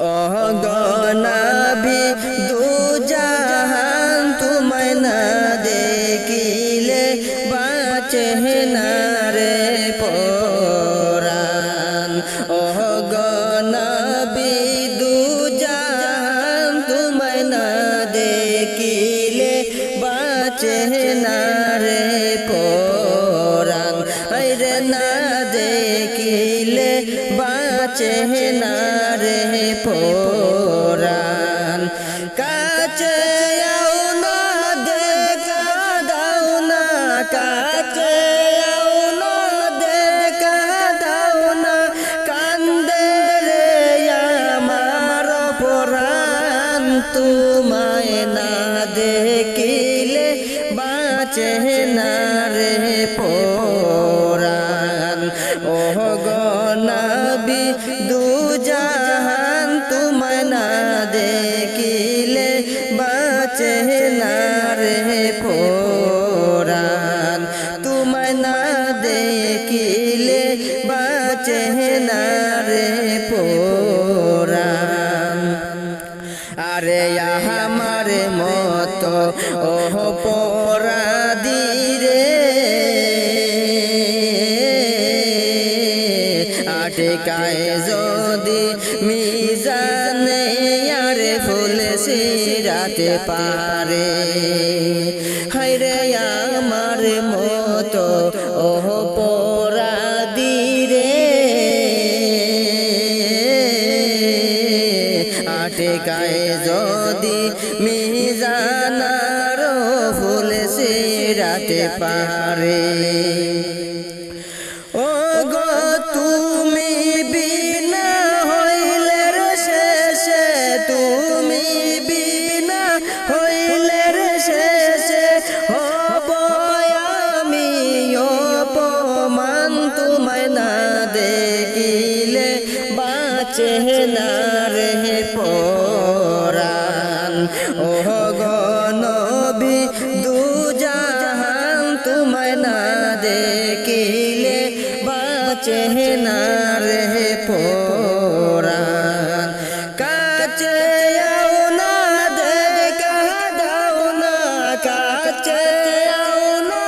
ওহ গো নবী দুজাহান তোমায় না দেখিলে বাঁচে না রে পরাণ। ওহ গো নবী দুজাহান তোমায় না দেখিলে বাঁচে না রে পরাণ। আইরে না দেখিলে বাঁচে না রে পরাণ। কাছে আও না দেখা দাও না, কাছে আও না দেখা দাও না, কান্দে রে আমার পরাণ। তোমায় না দেখিলে বাঁচে না রে পরাণ। ওহ গো নবী দুজাহান তোমায় না দেখিলে বাঁচে না রে পরাণ। তোমায় না দেখিলে বাঁচে না রে পরাণ। আরে আমার মতো ওহ পরাধী রে আটকায় যদি মিজানে আরে ফুল সিরাতে পারে। হায়রে আমার মতো ওহ পরাধী রে আটকায় যদি মিজানার ফুল সিরাতে পারে। ও গো তুমি বিনা হইলে শেষে, তুমি বিনা হইলে শেষে হব আমি অপমান। তোমায় না দেখিলে বাঁচে না রে পরাণ। ওহ গো নবী দুজাহান তোমায় না দেখিলে বাঁচে না রে পরাণ। কাছে আও না দেখা দাও না, কাছে আও না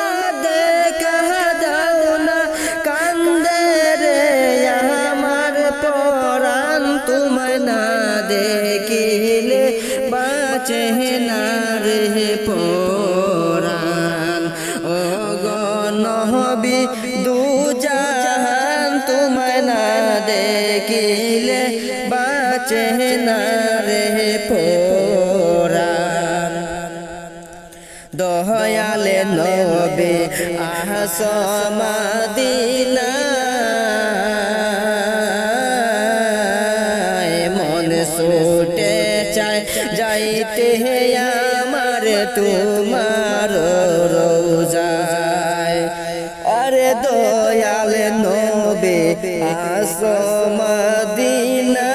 দেখা দাও না, কান্দে রে আমার পরাণ। তোমায় না দেখিলে বাঁচে না রে পরাণ। ও গো নবী দুজাহান তোমায় না দেখিলে বাঁচে না রে পরাণ। দয়ালে নবী আস মদিনায়, মন ছুটে চায় যাইতে আমার তোমার রওজায়। আরে দয়াল নবী আস মদিনায়,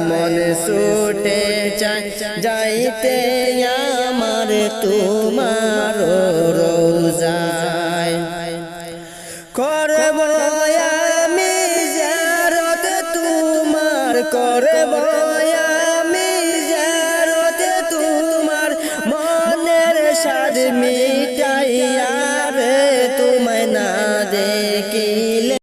মন ছুটে চায় যাইতে আমার তোমার রওজায়। করব আমি জিয়ারত তোমার, করব